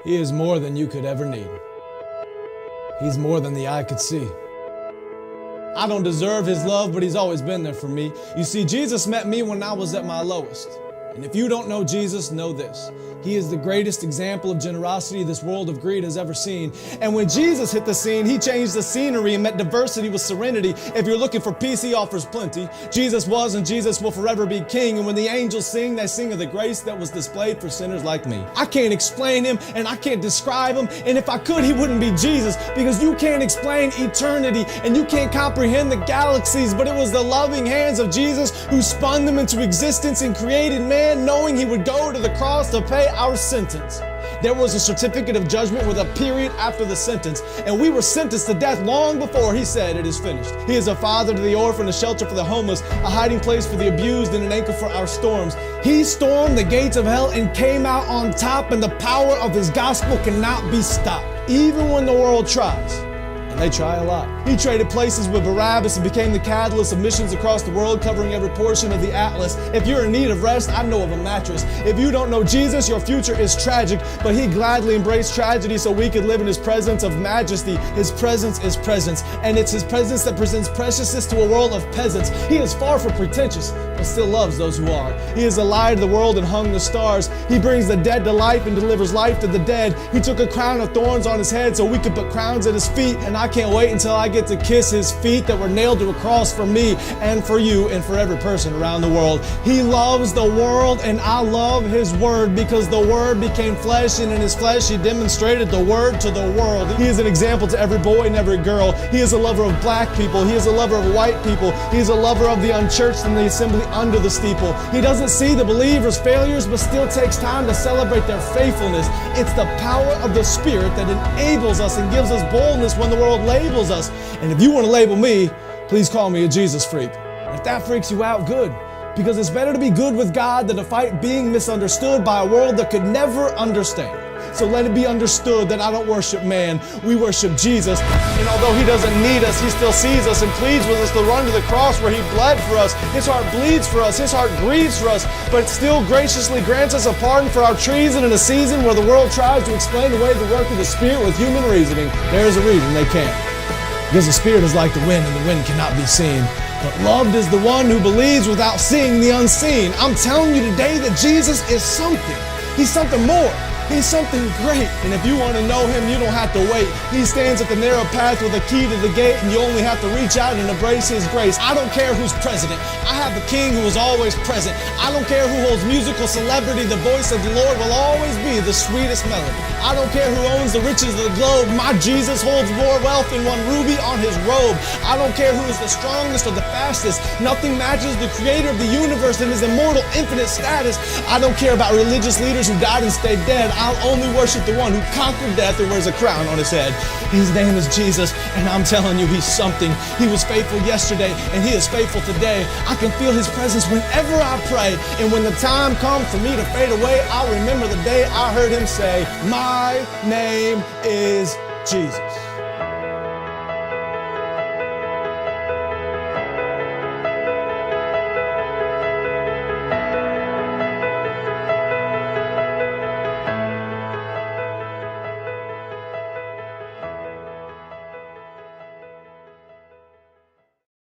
He is more than you could ever need. He's more than the eye could see. I don't deserve His love, but He's always been there for me. You see, Jesus met me when I was at my lowest. And if you don't know Jesus, know this. He is the greatest example of generosity this world of greed has ever seen. And when Jesus hit the scene, He changed the scenery and met diversity with serenity. If you're looking for peace, He offers plenty. Jesus was and Jesus will forever be King. And when the angels sing, they sing of the grace that was displayed for sinners like me. I can't explain Him and I can't describe Him. And if I could, He wouldn't be Jesus, because you can't explain eternity and you can't comprehend the galaxies. But it was the loving hands of Jesus who spun them into existence and created man, knowing He would go to the cross to pay our sentence. There was a certificate of judgment with a period after the sentence, and we were sentenced to death long before He said it is finished. He is a father to the orphan, a shelter for the homeless, a hiding place for the abused, and an anchor for our storms. He stormed the gates of hell and came out on top, and the power of His gospel cannot be stopped, even when the world tries. And they try a lot. He traded places with Barabbas and became the catalyst of missions across the world, covering every portion of the atlas. If you're in need of rest, I know of a mattress. If you don't know Jesus, your future is tragic, but He gladly embraced tragedy so we could live in His presence of majesty. His presence is presence, and it's His presence that presents preciousness to a world of peasants. He is far from pretentious, but still loves those who are. He is the light of the world and hung the stars. He brings the dead to life and delivers life to the dead. He took a crown of thorns on His head so we could put crowns at His feet, and I can't wait until I get to kiss His feet that were nailed to a cross for me and for you and for every person around the world. He loves the world, and I love His Word, because the Word became flesh, and in His flesh He demonstrated the Word to the world. He is an example to every boy and every girl. He is a lover of black people. He is a lover of white people. He is a lover of the unchurched and the assembly under the steeple. He doesn't see the believers' failures, but still takes time to celebrate their faithfulness. It's the power of the Spirit that enables us and gives us boldness when the world labels us. And if you want to label me, please call me a Jesus freak. And if that freaks you out, good. Because it's better to be good with God than to fight being misunderstood by a world that could never understand. So let it be understood that I don't worship man, we worship Jesus. And although He doesn't need us, He still sees us and pleads with us to run to the cross where He bled for us. His heart bleeds for us, His heart grieves for us, but still graciously grants us a pardon for our treason in a season where the world tries to explain away the work of the Spirit with human reasoning. There is a reason they can't. Because the Spirit is like the wind, and the wind cannot be seen. But loved is the one who believes without seeing the unseen. I'm telling you today that Jesus is something. He's something more. He's something great. And if you want to know Him, you don't have to wait. He stands at the narrow path with a key to the gate, and you only have to reach out and embrace His grace. I don't care who's president. I have a King who is always present. I don't care who holds musical celebrity. The voice of the Lord will always be the sweetest melody. I don't care who owns the riches of the globe. My Jesus holds more wealth than one ruby on His robe. I don't care who is the strongest or the fastest. Nothing matches the Creator of the universe and His immortal, infinite status. I don't care about religious leaders who died and stayed dead. I'll only worship the one who conquered death and wears a crown on His head. His name is Jesus, and I'm telling you, He's something. He was faithful yesterday, and He is faithful today. I can feel His presence whenever I pray, and when the time comes for me to fade away, I'll remember the day I heard Him say, "My name is Jesus."